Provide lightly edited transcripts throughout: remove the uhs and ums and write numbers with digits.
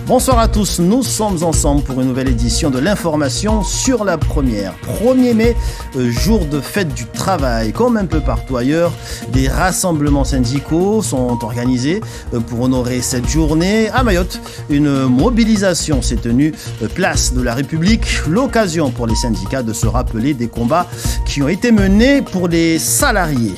Bonsoir à tous, nous sommes ensemble pour une nouvelle édition de l'information sur la première. 1er mai, jour de fête du travail. Comme un peu partout ailleurs, des rassemblements syndicaux sont organisés pour honorer cette journée. À Mayotte, une mobilisation s'est tenue place de la République. L'occasion pour les syndicats de se rappeler des combats qui ont été menés pour les salariés.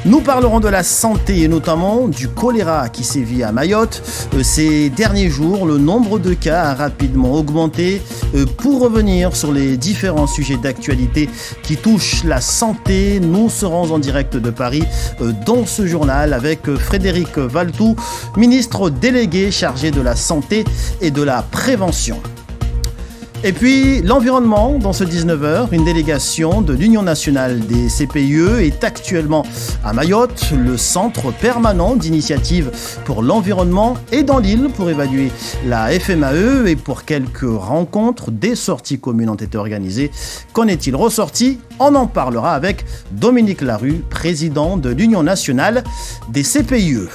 Nous parlerons de la santé et notamment du choléra qui sévit à Mayotte. Ces derniers jours, le nombre de cas a rapidement augmenté. Pour revenir sur les différents sujets d'actualité qui touchent la santé, nous serons en direct de Paris dans ce journal avec Frédéric Valtou, ministre délégué chargé de la santé et de la prévention. Et puis, l'environnement, dans ce 19h, une délégation de l'Union nationale des CPIE est actuellement à Mayotte. Le centre permanent d'initiative pour l'environnement est dans l'île pour évaluer la FMAE et pour quelques rencontres, des sorties communes ont été organisées. Qu'en est-il ressorti? On en parlera avec Dominique Larue, président de l'Union nationale des CPIE.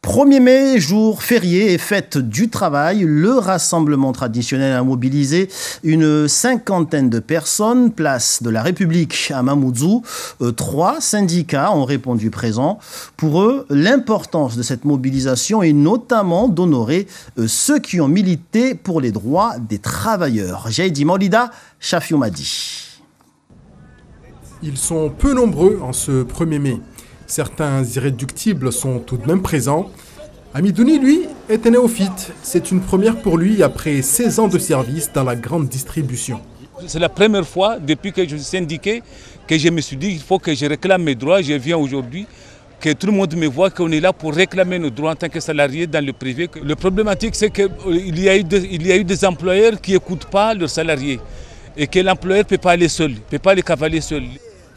1er mai, jour férié et fête du travail, le rassemblement traditionnel a mobilisé une cinquantaine de personnes, place de la République à Mamoudzou. 3 syndicats ont répondu présents. Pour eux, l'importance de cette mobilisation est notamment d'honorer ceux qui ont milité pour les droits des travailleurs. Jaïdi Maulida, Chafiou Madi. Ils sont peu nombreux en ce 1er mai. Certains irréductibles sont tout de même présents. Amidouni, lui, est un néophyte. C'est une première pour lui après 16 ans de service dans la grande distribution. C'est la première fois depuis que je suis syndiqué que je me suis dit qu'il faut que je réclame mes droits. Je viens aujourd'hui, que tout le monde me voit qu'on est là pour réclamer nos droits en tant que salarié dans le privé. Le problématique, c'est qu'il y a eu des employeurs qui n'écoutent pas leurs salariés et que l'employeur ne peut pas aller seul, ne peut pas les cavaler seul.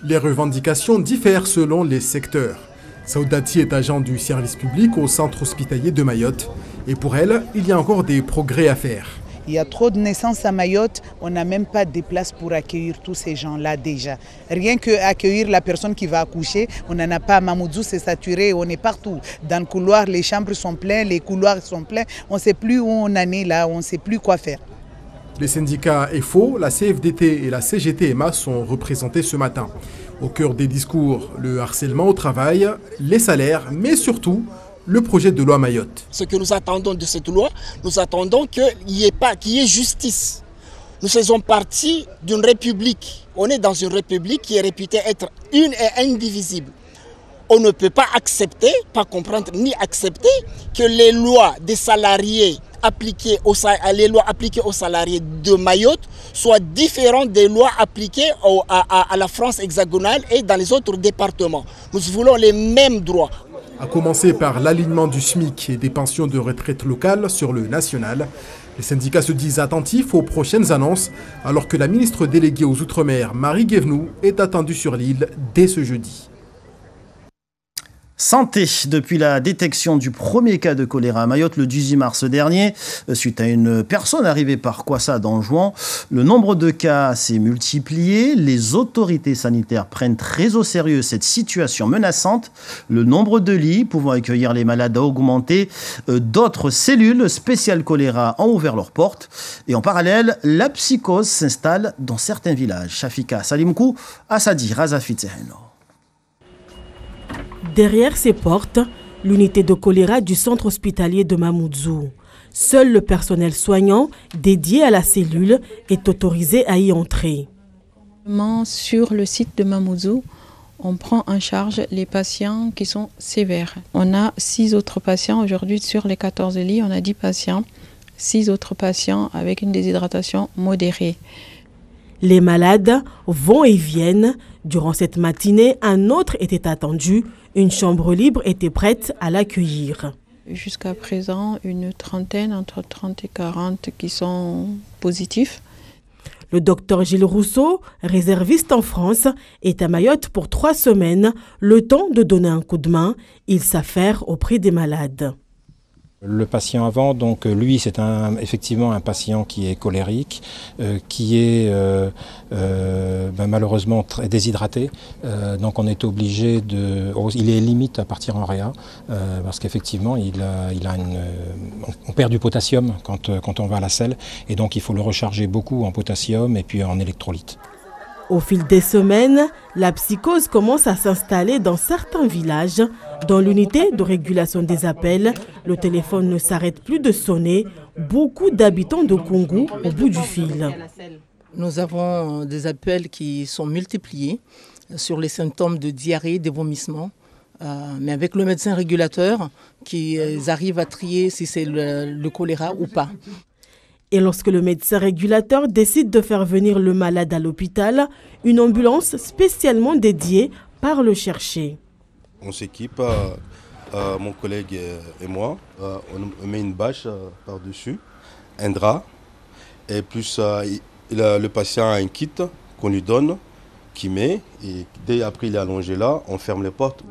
Les revendications diffèrent selon les secteurs. Saoudati est agent du service public au centre hospitalier de Mayotte. Et pour elle, il y a encore des progrès à faire. Il y a trop de naissances à Mayotte, on n'a même pas de place pour accueillir tous ces gens-là déjà. Rien qu'accueillir la personne qui va accoucher, on n'en a pas. Mamoudzou, c'est saturé, on est partout. Dans le couloir, les chambres sont pleines, les couloirs sont pleins. On ne sait plus où on en est là, on ne sait plus quoi faire. Les syndicats EFO, la CFDT et la CGT-MA sont représentés ce matin. Au cœur des discours, le harcèlement au travail, les salaires, mais surtout le projet de loi Mayotte. Ce que nous attendons de cette loi, nous attendons qu'il y ait justice. Nous faisons partie d'une république. On est dans une république qui est réputée être une et indivisible. On ne peut pas accepter, pas comprendre ni accepter que les lois des salariés les lois appliquées aux salariés de Mayotte soient différentes des lois appliquées à la France hexagonale et dans les autres départements. Nous voulons les mêmes droits. À commencer par l'alignement du SMIC et des pensions de retraite locales sur le national. Les syndicats se disent attentifs aux prochaines annonces, alors que la ministre déléguée aux Outre-mer, Marie Guévenoux, est attendue sur l'île dès ce jeudi. Santé, depuis la détection du premier cas de choléra à Mayotte le 18 mars dernier, suite à une personne arrivée par Kwassa dans Jouan, le nombre de cas s'est multiplié. Les autorités sanitaires prennent très au sérieux cette situation menaçante. Le nombre de lits pouvant accueillir les malades a augmenté. D'autres cellules spéciales choléra ont ouvert leurs portes. Et en parallèle, la psychose s'installe dans certains villages. Shafika Salimkou, Assadi, Razafit Seheno. Derrière ces portes, l'unité de choléra du centre hospitalier de Mamoudzou. Seul le personnel soignant dédié à la cellule est autorisé à y entrer. Sur le site de Mamoudzou, on prend en charge les patients qui sont sévères. On a 6 autres patients aujourd'hui sur les 14 lits, on a 10 patients, 6 autres patients avec une déshydratation modérée. Les malades vont et viennent. Durant cette matinée, un autre était attendu. Une chambre libre était prête à l'accueillir. Jusqu'à présent, une trentaine, entre 30 et 40 qui sont positifs. Le docteur Gilles Rousseau, réserviste en France, est à Mayotte pour 3 semaines, le temps de donner un coup de main. Il s'affaire auprès des malades. Le patient avant, donc lui, c'est effectivement un patient qui est colérique, qui est malheureusement très déshydraté. Donc on est obligé il est limite à partir en réa parce qu'effectivement on perd du potassium quand on va à la selle et donc il faut le recharger beaucoup en potassium et puis en électrolytes. Au fil des semaines, la psychose commence à s'installer dans certains villages. Dans l'unité de régulation des appels, le téléphone ne s'arrête plus de sonner. Beaucoup d'habitants de Kungu au bout du fil. Nous avons des appels qui sont multipliés sur les symptômes de diarrhée, de vomissements. Mais avec le médecin régulateur qui arrive à trier si c'est le choléra ou pas. Et lorsque le médecin régulateur décide de faire venir le malade à l'hôpital, une ambulance spécialement dédiée part le chercher. On s'équipe, mon collègue et moi, on met une bâche par-dessus, un drap, et plus le patient a un kit qu'on lui donne, qu'il met, et dès après il est allongé là, on ferme les portes.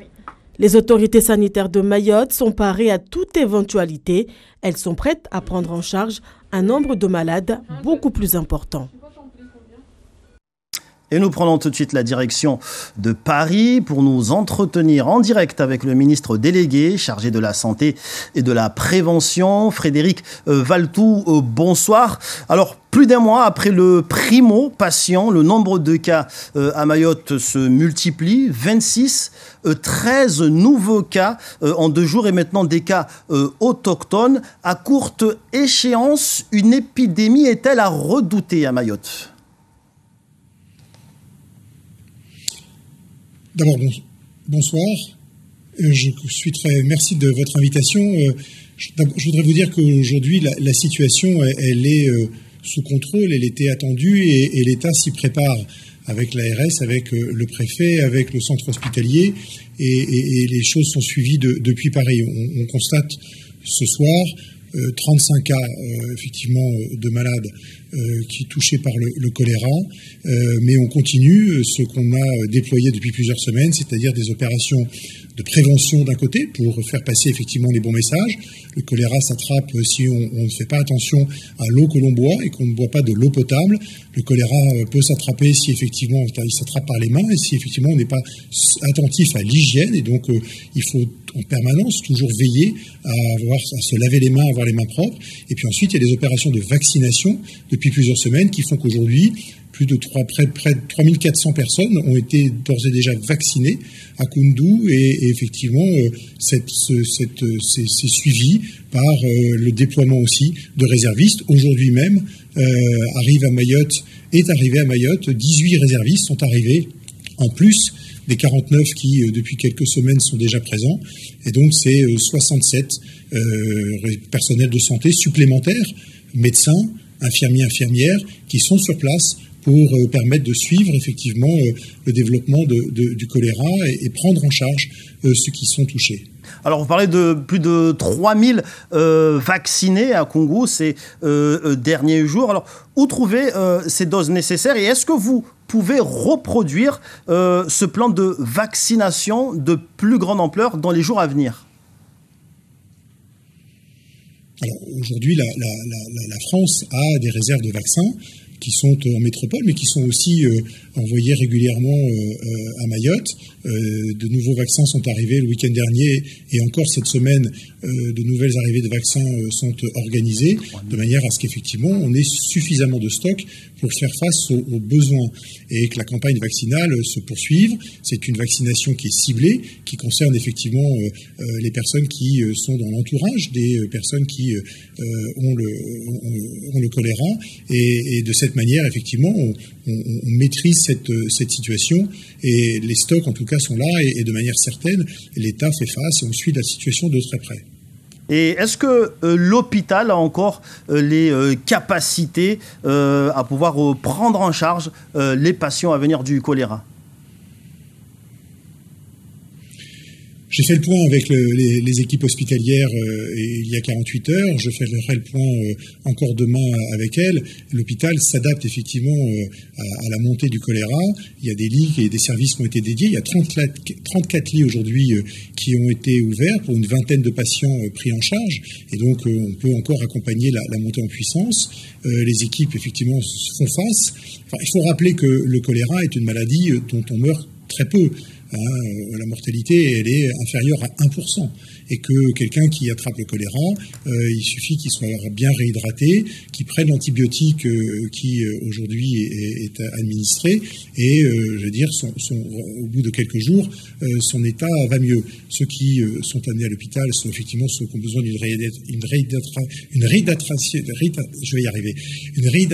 Les autorités sanitaires de Mayotte sont parées à toute éventualité. Elles sont prêtes à prendre en charge un nombre de malades beaucoup plus important. Et nous prenons tout de suite la direction de Paris pour nous entretenir en direct avec le ministre délégué chargé de la santé et de la prévention, Frédéric Valletoux. Bonsoir. Alors, plus d'un mois après le primo-patient, le nombre de cas à Mayotte se multiplie. 26, 13 nouveaux cas en 2 jours et maintenant des cas autochtones. À courte échéance, une épidémie est-elle à redouter à Mayotte ? D'abord, bonsoir. Merci de votre invitation. Je voudrais vous dire qu'aujourd'hui, la situation, elle est sous contrôle, elle était attendue et l'État s'y prépare avec l'ARS, avec le préfet, avec le centre hospitalier et les choses sont suivies depuis Paris. On constate ce soir 35 cas effectivement de malades qui touchés par le choléra, mais on continue ce qu'on a déployé depuis plusieurs semaines, c'est-à-dire des opérations de prévention d'un côté pour faire passer effectivement les bons messages. Le choléra s'attrape si on ne fait pas attention à l'eau que l'on boit et qu'on ne boit pas de l'eau potable. Le choléra peut s'attraper si effectivement il s'attrape par les mains et si effectivement on n'est pas attentif à l'hygiène et donc il faut en permanence toujours veiller à se laver les mains, à avoir les mains propres. Et puis ensuite il y a des opérations de vaccination depuis plusieurs semaines qui font qu'aujourd'hui près de 3400 personnes ont été d'ores et déjà vaccinées à Kundu et effectivement c'est suivi par le déploiement aussi de réservistes. Aujourd'hui même est arrivé à Mayotte, 18 réservistes sont arrivés en plus des 49 qui depuis quelques semaines sont déjà présents et donc c'est 67 personnels de santé supplémentaires, médecins, infirmières qui sont sur place pour permettre de suivre effectivement le développement du choléra et prendre en charge ceux qui sont touchés. Alors, vous parlez de plus de 3000 vaccinés à Kungu ces derniers jours. Alors, où trouver ces doses nécessaires et est-ce que vous pouvez reproduire ce plan de vaccination de plus grande ampleur dans les jours à venir ? Alors, aujourd'hui, la France a des réserves de vaccins qui sont en métropole, mais qui sont aussi envoyés régulièrement à Mayotte. De nouveaux vaccins sont arrivés le week-end dernier et encore cette semaine, de nouvelles arrivées de vaccins sont organisées, de manière à ce qu'effectivement on ait suffisamment de stock pour faire face aux besoins et que la campagne vaccinale se poursuive. C'est une vaccination qui est ciblée, qui concerne effectivement les personnes qui sont dans l'entourage des personnes qui ont le choléra et de cette manière effectivement on maîtrise cette situation et les stocks en tout cas sont là et de manière certaine l'État fait face et on suit la situation de très près. Et est-ce que l'hôpital a encore les capacités à pouvoir prendre en charge les patients à venir du choléra ? J'ai fait le point avec les équipes hospitalières il y a 48 heures. Je ferai le point encore demain avec elles. L'hôpital s'adapte effectivement à la montée du choléra. Il y a des lits et des services qui ont été dédiés. Il y a 34 lits aujourd'hui qui ont été ouverts pour une vingtaine de patients pris en charge. Et donc, on peut encore accompagner la montée en puissance. Les équipes, effectivement, font face. Enfin, il faut rappeler que le choléra est une maladie dont on meurt très peu. La mortalité, elle est inférieure à 1%. Et que quelqu'un qui attrape le choléra, il suffit qu'il soit bien réhydraté, qu'il prenne l'antibiotique qui aujourd'hui est administré, et je veux dire, au bout de quelques jours, son état va mieux. Ceux qui sont amenés à l'hôpital sont effectivement ceux qui ont besoin d'une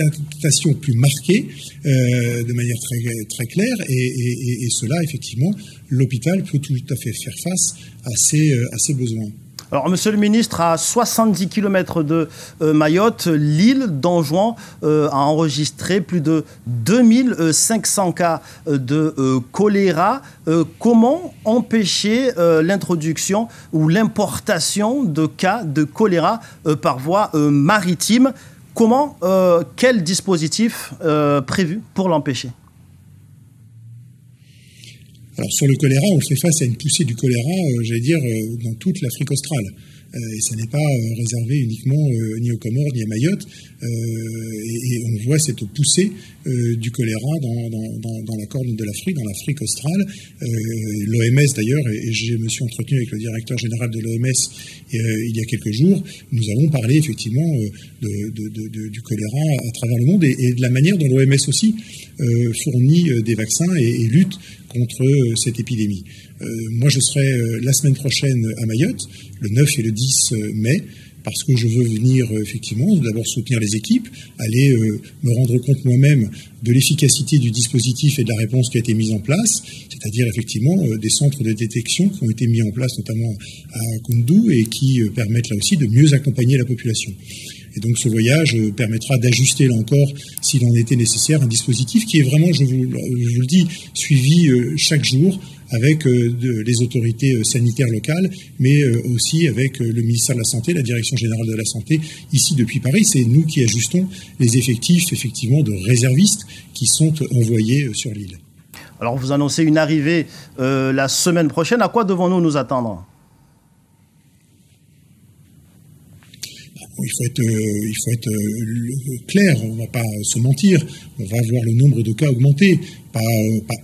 réhydratation plus marquée, de manière très, très claire, et cela, effectivement, l'hôpital peut tout à fait faire face à ces besoins. Alors, monsieur le ministre, à 70 km de Mayotte, l'île d'Anjouan a enregistré plus de 2500 cas de choléra. Comment empêcher l'introduction ou l'importation de cas de choléra par voie maritime? Quel dispositif prévu pour l'empêcher? Alors sur le choléra, on fait face à une poussée du choléra, j'allais dire, dans toute l'Afrique australe. Et ça n'est pas réservé uniquement ni aux Comores ni à Mayotte. Et on voit cette poussée du choléra dans la corne de l'Afrique, dans l'Afrique australe. L'OMS d'ailleurs, et je me suis entretenu avec le directeur général de l'OMS il y a quelques jours, nous avons parlé effectivement du choléra à travers le monde et de la manière dont l'OMS aussi fournit des vaccins et lutte contre cette épidémie. Moi, je serai la semaine prochaine à Mayotte, le 9 et le 10 mai, parce que je veux venir effectivement d'abord soutenir les équipes, aller me rendre compte moi-même de l'efficacité du dispositif et de la réponse qui a été mise en place, c'est-à-dire effectivement des centres de détection qui ont été mis en place notamment à Koundou et qui permettent là aussi de mieux accompagner la population. Et donc ce voyage permettra d'ajuster là encore, s'il en était nécessaire, un dispositif qui est vraiment, je vous le dis, suivi chaque jour avec les autorités sanitaires locales, mais aussi avec le ministère de la Santé, la Direction générale de la Santé, ici depuis Paris. C'est nous qui ajustons les effectifs, effectivement, de réservistes qui sont envoyés sur l'île. Alors vous annoncez une arrivée la semaine prochaine. À quoi devons-nous nous attendre ? Il faut être clair, on ne va pas se mentir. On va voir le nombre de cas augmenter, pas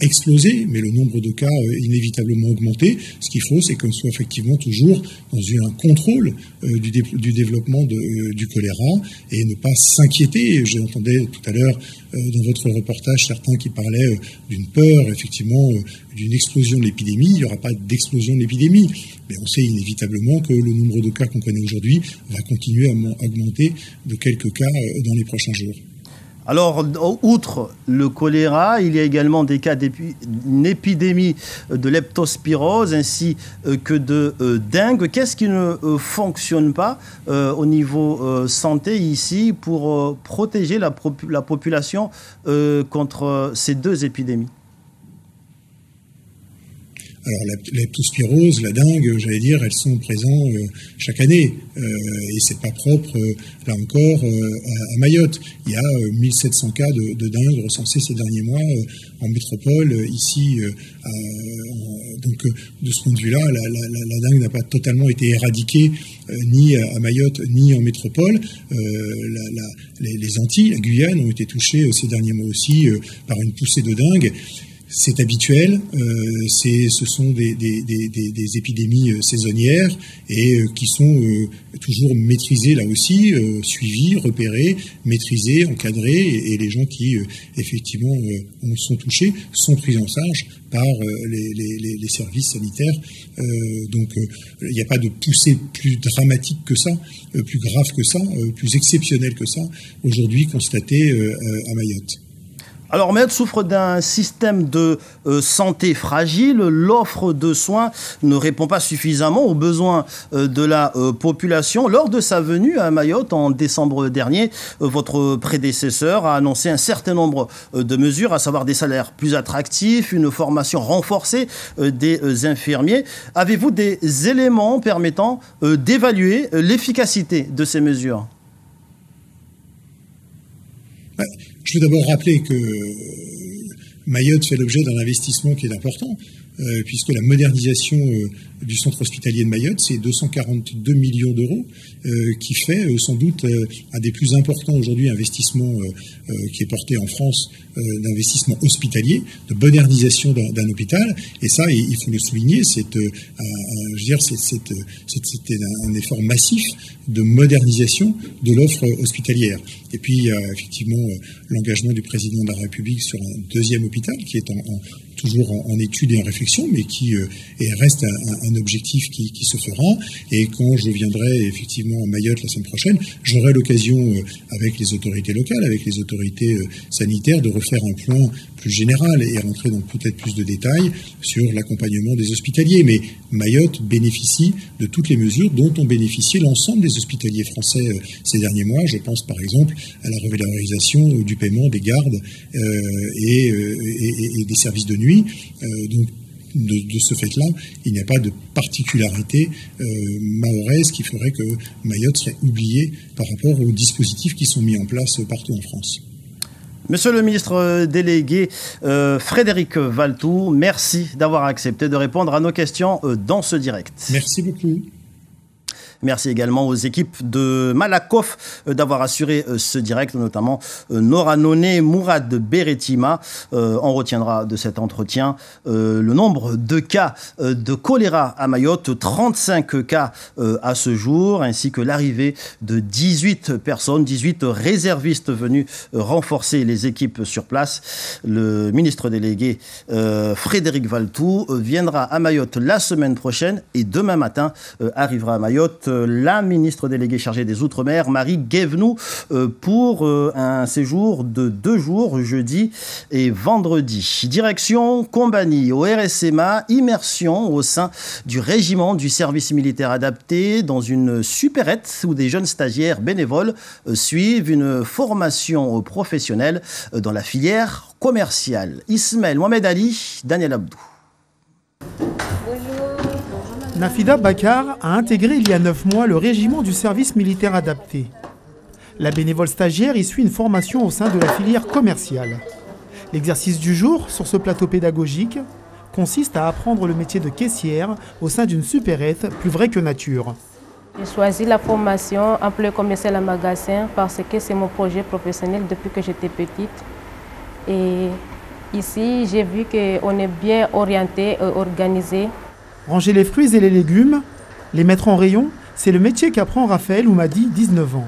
exploser, mais le nombre de cas inévitablement augmenter. Ce qu'il faut, c'est qu'on soit effectivement toujours dans un contrôle du développement du choléra et ne pas s'inquiéter. J'entendais tout à l'heure dans votre reportage certains qui parlaient d'une peur, effectivement, d'une explosion de l'épidémie. Il n'y aura pas d'explosion de l'épidémie, mais on sait inévitablement que le nombre de cas qu'on connaît aujourd'hui va continuer à augmenter de quelques cas dans les prochains jours. Alors, outre le choléra, il y a également des cas d'une épidémie de leptospirose ainsi que de dengue. Qu'est-ce qui ne fonctionne pas au niveau santé ici pour protéger la population contre ces deux épidémies ? Alors la leptospirose, la dengue, j'allais dire, elles sont présentes chaque année et c'est pas propre, là encore, à Mayotte. Il y a 1700 cas de dengue recensés ces derniers mois en métropole, ici. Donc de ce point de vue-là, la dengue n'a pas totalement été éradiquée ni à Mayotte ni en métropole. Les Antilles, la Guyane ont été touchées ces derniers mois aussi par une poussée de dengue. C'est habituel, ce sont des épidémies saisonnières et qui sont toujours maîtrisées là aussi, suivies, repérées, maîtrisées, encadrées et les gens qui effectivement sont touchés sont pris en charge par les services sanitaires. Donc il n'y a pas de poussée plus dramatique que ça, plus grave que ça, plus exceptionnelle que ça aujourd'hui constatée à Mayotte. Alors, Mayotte souffre d'un système de santé fragile. L'offre de soins ne répond pas suffisamment aux besoins de la population. Lors de sa venue à Mayotte en décembre dernier, votre prédécesseur a annoncé un certain nombre de mesures, à savoir des salaires plus attractifs, une formation renforcée des infirmiers. Avez-vous des éléments permettant d'évaluer l'efficacité de ces mesures ? Je veux d'abord rappeler que Mayotte fait l'objet d'un investissement qui est important, puisque la modernisation du centre hospitalier de Mayotte, c'est 242 millions d'euros, qui fait sans doute un des plus importants aujourd'hui investissements qui est porté en France, d'investissement hospitalier, de modernisation d'un hôpital. Et ça, il faut le souligner, c'était un effort massif de modernisation de l'offre hospitalière. Et puis, il y a effectivement l'engagement du président de la République sur un deuxième hôpital qui est toujours en étude et en réflexion, mais qui reste un objectif qui se fera. Et quand je viendrai effectivement à Mayotte la semaine prochaine, j'aurai l'occasion, avec les autorités locales, avec les autorités sanitaires, de refaire un point plus général et rentrer dans peut-être plus de détails sur l'accompagnement des hospitaliers. Mais Mayotte bénéficie de toutes les mesures dont ont bénéficié l'ensemble des hospitaliers français ces derniers mois. Je pense par exemple à la revalorisation du paiement des gardes et des services de nuit. Donc, de ce fait-là, il n'y a pas de particularité mahoraise qui ferait que Mayotte serait oubliée par rapport aux dispositifs qui sont mis en place partout en France. Monsieur le ministre délégué Frédéric Valletoux, merci d'avoir accepté de répondre à nos questions dans ce direct. Merci beaucoup. Merci également aux équipes de Malakoff d'avoir assuré ce direct, notamment Nora Noné, Mourad Beretima. On retiendra de cet entretien le nombre de cas de choléra à Mayotte, 35 cas à ce jour, ainsi que l'arrivée de 18 personnes, 18 réservistes venus renforcer les équipes sur place. Le ministre délégué Frédéric Valletoux viendra à Mayotte la semaine prochaine et demain matin arrivera à Mayotte la ministre déléguée chargée des Outre-mer, Marie Guévenoux, pour un séjour de 2 jours, jeudi et vendredi. Direction Combani, au RSMA, immersion au sein du régiment du service militaire adapté dans une supérette où des jeunes stagiaires bénévoles suivent une formation professionnelle dans la filière commerciale. Ismaël Mohamed Ali, Daniel Abdou. Nafida Bakar a intégré il y a 9 mois le régiment du service militaire adapté. La bénévole stagiaire y suit une formation au sein de la filière commerciale. L'exercice du jour, sur ce plateau pédagogique, consiste à apprendre le métier de caissière au sein d'une supérette plus vraie que nature. J'ai choisi la formation employé commercial à magasin parce que c'est mon projet professionnel depuis que j'étais petite. Et ici, j'ai vu qu'on est bien orienté et organisé. Ranger les fruits et les légumes, les mettre en rayon, c'est le métier qu'apprend Raphaël Oumadi, 19 ans.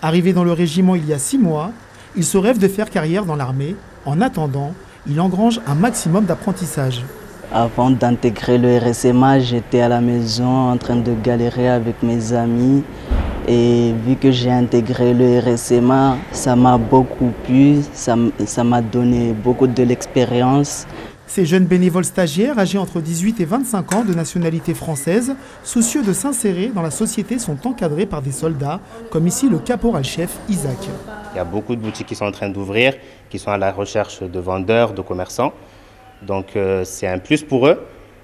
Arrivé dans le régiment il y a 6 mois, il se rêve de faire carrière dans l'armée. En attendant, il engrange un maximum d'apprentissage. Avant d'intégrer le RSMA, j'étais à la maison en train de galérer avec mes amis. Et vu que j'ai intégré le RSMA, ça m'a beaucoup plu, ça m'a donné beaucoup de l'expérience. Ces jeunes bénévoles stagiaires, âgés entre 18 et 25 ans, de nationalité française, soucieux de s'insérer dans la société, sont encadrés par des soldats, comme ici le caporal-chef Isaac. Il y a beaucoup de boutiques qui sont en train d'ouvrir, qui sont à la recherche de vendeurs, de commerçants. Donc c'est un plus pour eux.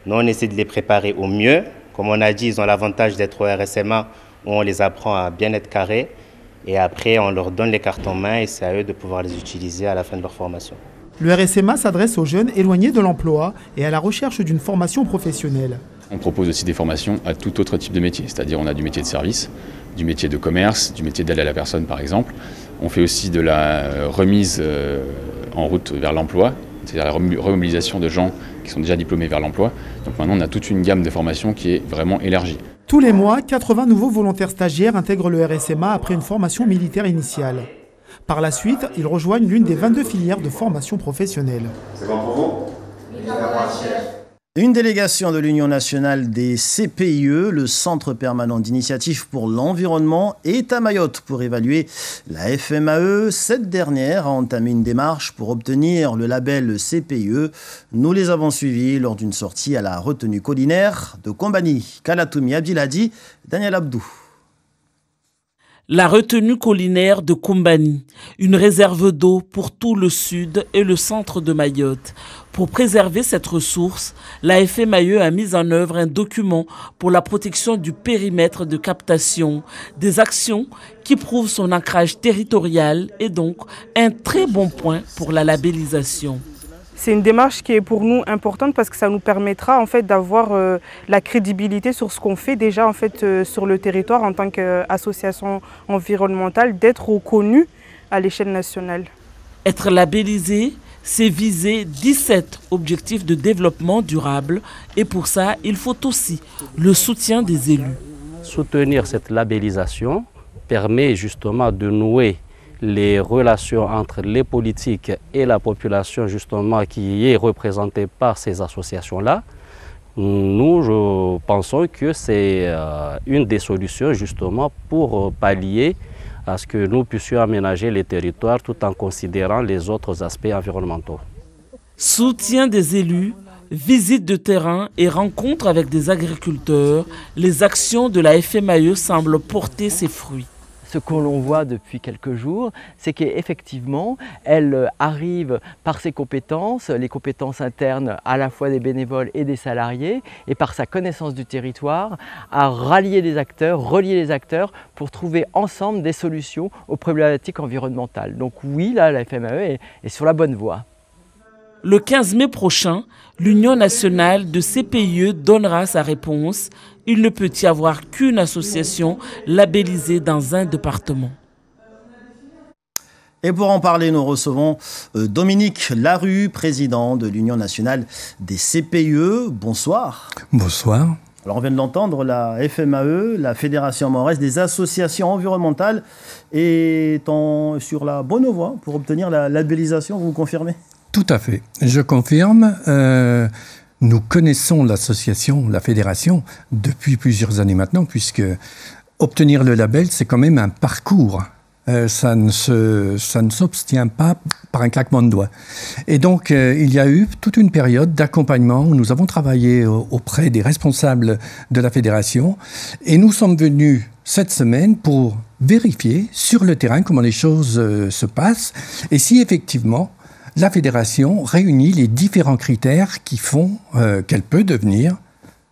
Nous, on essaie de les préparer au mieux. Comme on a dit, ils ont l'avantage d'être au RSMA, où on les apprend à bien être carrés. Et après, on leur donne les cartes en main et c'est à eux de pouvoir les utiliser à la fin de leur formation. Le RSMA s'adresse aux jeunes éloignés de l'emploi et à la recherche d'une formation professionnelle. On propose aussi des formations à tout autre type de métier, c'est-à-dire on a du métier de service, du métier de commerce, du métier d'aide à la personne par exemple. On fait aussi de la remise en route vers l'emploi, c'est-à-dire la remobilisation de gens qui sont déjà diplômés vers l'emploi. Donc maintenant on a toute une gamme de formations qui est vraiment élargie. Tous les mois, 80 nouveaux volontaires stagiaires intègrent le RSMA après une formation militaire initiale. Par la suite, ils rejoignent l'une des 22 filières de formation professionnelle. C'est bon pour vous ? Une délégation de l'Union nationale des CPIE, le Centre permanent d'initiative pour l'environnement, est à Mayotte pour évaluer la FMAE. Cette dernière a entamé une démarche pour obtenir le label CPIE. Nous les avons suivis lors d'une sortie à la retenue collinaire de Kombani. Kalatoumi Abdilhadi, Daniel Abdou. La retenue collinaire de Kombani, une réserve d'eau pour tout le sud et le centre de Mayotte. Pour préserver cette ressource, la FMAE a mis en œuvre un document pour la protection du périmètre de captation, des actions qui prouvent son ancrage territorial et donc un très bon point pour la labellisation. C'est une démarche qui est pour nous importante parce que ça nous permettra en fait d'avoir la crédibilité sur ce qu'on fait déjà en fait sur le territoire en tant qu'association environnementale, d'être reconnu à l'échelle nationale. Être labellisé, c'est viser 17 objectifs de développement durable et pour ça, il faut aussi le soutien des élus. Soutenir cette labellisation permet justement de nouer les relations entre les politiques et la population justement qui est représentée par ces associations-là. Nous pensons que c'est une des solutions justement pour pallier à ce que nous puissions aménager les territoires tout en considérant les autres aspects environnementaux. Soutien des élus, visite de terrain et rencontres avec des agriculteurs, les actions de la FMAE semblent porter ses fruits. Ce que l'on voit depuis quelques jours, c'est qu'effectivement, elle arrive par ses compétences, les compétences internes à la fois des bénévoles et des salariés, et par sa connaissance du territoire, à relier les acteurs pour trouver ensemble des solutions aux problématiques environnementales. Donc oui, là, la FMAE est sur la bonne voie. Le 15 mai prochain, l'Union nationale de CPIE donnera sa réponse. Il ne peut y avoir qu'une association labellisée dans un département. Et pour en parler, nous recevons Dominique Larue, président de l'Union nationale des CPIE. Bonsoir. Bonsoir. Alors on vient de l'entendre, la FMAE, la Fédération mahoraise des associations environnementales, est sur la bonne voie pour obtenir la labellisation, vous confirmez ? Tout à fait, je confirme. Nous connaissons l'association, la fédération, depuis plusieurs années maintenant, puisque obtenir le label, c'est quand même un parcours. Ça ne s'obtient pas par un claquement de doigts. Et donc, il y a eu toute une période d'accompagnement où nous avons travaillé auprès des responsables de la fédération. Et nous sommes venus cette semaine pour vérifier sur le terrain comment les choses se passent et si effectivement la fédération réunit les différents critères qui font qu'elle peut devenir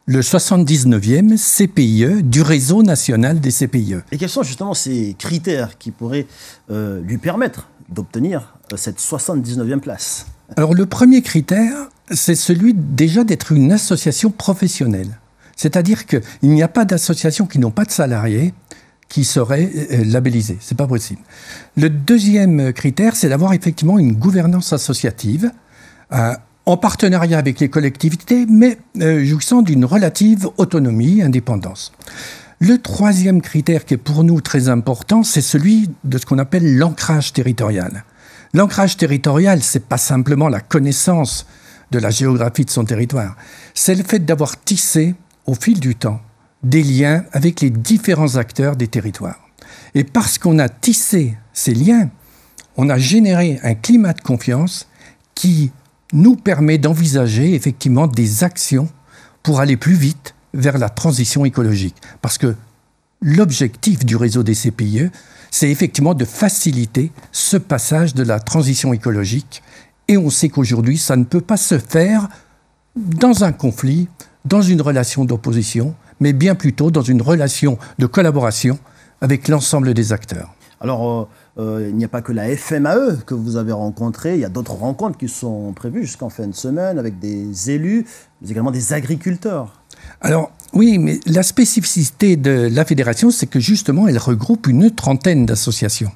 le 79e CPIE du réseau national des CPIE. Et quels sont justement ces critères qui pourraient lui permettre d'obtenir cette 79e place ? Alors le premier critère, c'est celui déjà d'être une association professionnelle. C'est-à-dire qu'il n'y a pas d'associations qui n'ont pas de salariés qui seraient labellisés. C'est pas possible. Le deuxième critère, c'est d'avoir effectivement une gouvernance associative en partenariat avec les collectivités, mais jouissant d'une relative autonomie, indépendance. Le troisième critère qui est pour nous très important, c'est celui de ce qu'on appelle l'ancrage territorial. L'ancrage territorial, c'est pas simplement la connaissance de la géographie de son territoire. C'est le fait d'avoir tissé, au fil du temps, des liens avec les différents acteurs des territoires. Et parce qu'on a tissé ces liens, on a généré un climat de confiance qui nous permet d'envisager effectivement des actions pour aller plus vite vers la transition écologique. Parce que l'objectif du réseau des CPIE, c'est effectivement de faciliter ce passage de la transition écologique. Et on sait qu'aujourd'hui, ça ne peut pas se faire dans un conflit, dans une relation d'opposition, mais bien plutôt dans une relation de collaboration avec l'ensemble des acteurs. Alors, il n'y a pas que la FMAE que vous avez rencontrée, il y a d'autres rencontres qui sont prévues jusqu'en fin de semaine avec des élus, mais également des agriculteurs. Alors, oui, mais la spécificité de la fédération, c'est que justement, elle regroupe une trentaine d'associations.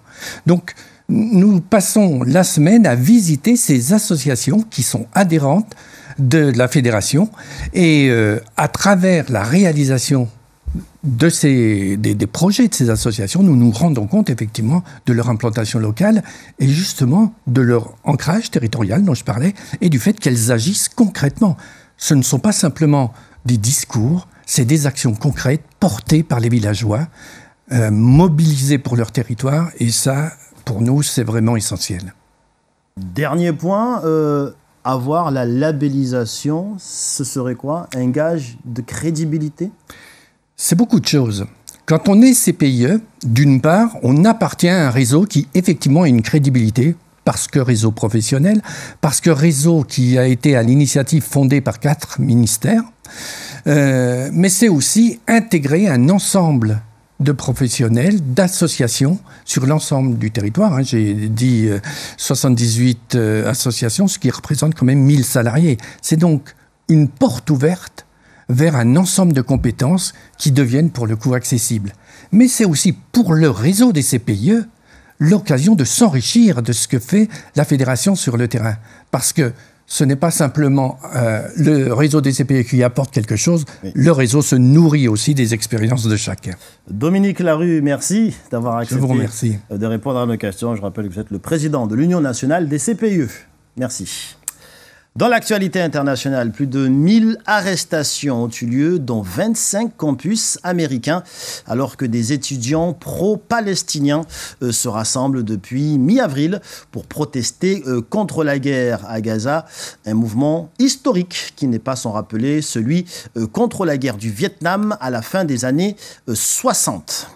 Donc, nous passons la semaine à visiter ces associations qui sont adhérentes de la fédération et à travers la réalisation des projets de ces associations, nous nous rendons compte effectivement de leur implantation locale et justement de leur ancrage territorial dont je parlais et du fait qu'elles agissent concrètement. ce ne sont pas simplement des discours, c'est des actions concrètes portées par les villageois, mobilisés pour leur territoire, et ça, pour nous, c'est vraiment essentiel. Dernier point, avoir la labellisation, ce serait quoi? Un gage de crédibilité? C'est beaucoup de choses. Quand on est CPIE, d'une part, on appartient à un réseau qui effectivement a une crédibilité, parce que réseau professionnel, parce que réseau qui a été à l'initiative fondée par 4 ministères, mais c'est aussi intégrer un ensemble de professionnels, d'associations sur l'ensemble du territoire. J'ai dit 78 associations, ce qui représente quand même 1000 salariés. C'est donc une porte ouverte vers un ensemble de compétences qui deviennent pour le coup accessibles. Mais c'est aussi pour le réseau des CPIE l'occasion de s'enrichir de ce que fait la fédération sur le terrain. Parce que ce n'est pas simplement le réseau des CPIE qui apporte quelque chose, oui. Le réseau se nourrit aussi des expériences de chacun. Dominique Larue, merci d'avoir accepté de répondre à nos questions. Je rappelle que vous êtes le président de l'Union nationale des CPIE. Merci. Dans l'actualité internationale, plus de 1000 arrestations ont eu lieu dans 25 campus américains, alors que des étudiants pro-palestiniens se rassemblent depuis mi-avril pour protester contre la guerre à Gaza. Un mouvement historique qui n'est pas sans rappeler celui contre la guerre du Vietnam à la fin des années 60.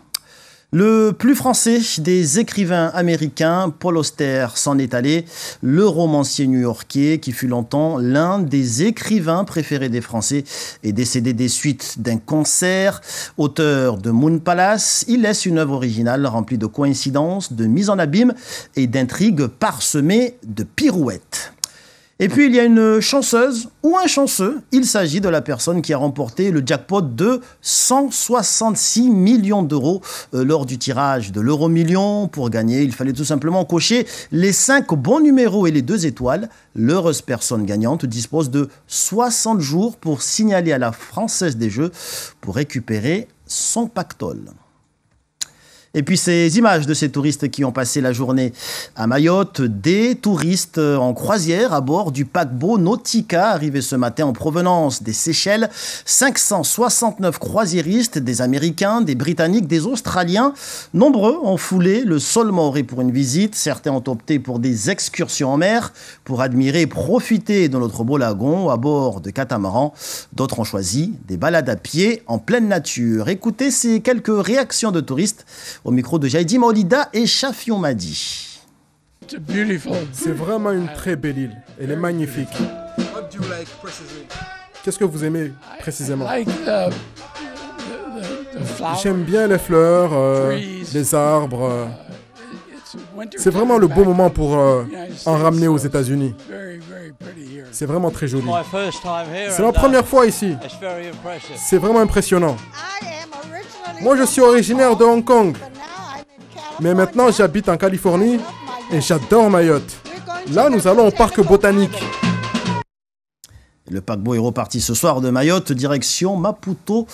Le plus français des écrivains américains, Paul Auster, s'en est allé. Le romancier new-yorkais, qui fut longtemps l'un des écrivains préférés des Français, est décédé des suites d'un cancer. Auteur de Moon Palace, il laisse une œuvre originale remplie de coïncidences, de mises en abîme et d'intrigues parsemées de pirouettes. Et puis, il y a une chanceuse ou un chanceux. Il s'agit de la personne qui a remporté le jackpot de 166 millions d'euros lors du tirage de l'euro-million. Pour gagner, il fallait tout simplement cocher les 5 bons numéros et les 2 étoiles. L'heureuse personne gagnante dispose de 60 jours pour signaler à la Française des Jeux pour récupérer son pactole. Et puis ces images de ces touristes qui ont passé la journée à Mayotte, des touristes en croisière à bord du paquebot Nautica arrivé ce matin en provenance des Seychelles. 569 croisiéristes, des Américains, des Britanniques, des Australiens. Nombreux ont foulé le sol maoré pour une visite. Certains ont opté pour des excursions en mer pour admirer et profiter de notre beau lagon à bord de catamarans. D'autres ont choisi des balades à pied en pleine nature. Écoutez ces quelques réactions de touristes au micro de Jaïdi Maolida et Chafion Madi. C'est vraiment une très belle île. Elle est magnifique. Qu'est-ce que vous aimez précisément? J'aime bien les fleurs, les arbres. C'est vraiment le bon moment pour en ramener aux États-Unis. C'est vraiment très joli. C'est ma première fois ici. C'est vraiment impressionnant. Moi, je suis originaire de Hong Kong. Mais maintenant, j'habite en Californie et j'adore Mayotte. Là, nous allons au parc botanique. Le paquebot est reparti ce soir de Mayotte, direction Maputo,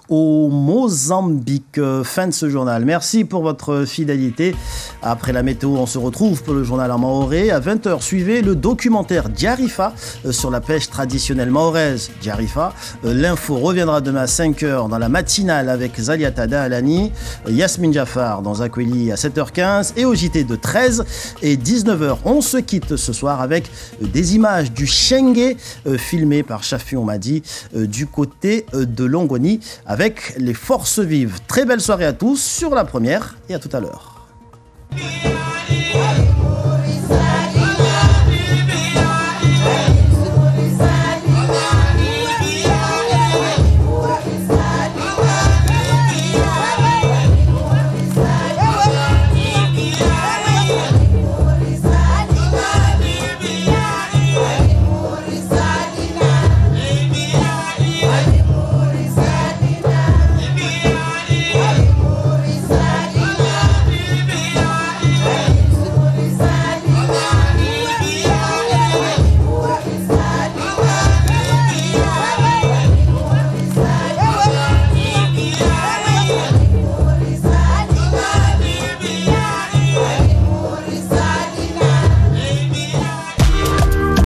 au Mozambique. Fin de ce journal. Merci pour votre fidélité. Après la météo, on se retrouve pour le journal en maoré. À 20h, suivez le documentaire Diarifa sur la pêche traditionnelle mahoraise. Diarifa. L'info reviendra demain à 5h dans la matinale avec Zaliatada Alani, Yasmine Jaffar dans Akweli à 7h15 et au JT de 13 et 19h. On se quitte ce soir avec des images du Chengue filmé par Chafion Madi du côté de Longoni avec les forces vives. Très belle soirée à tous sur La Première et à tout à l'heure.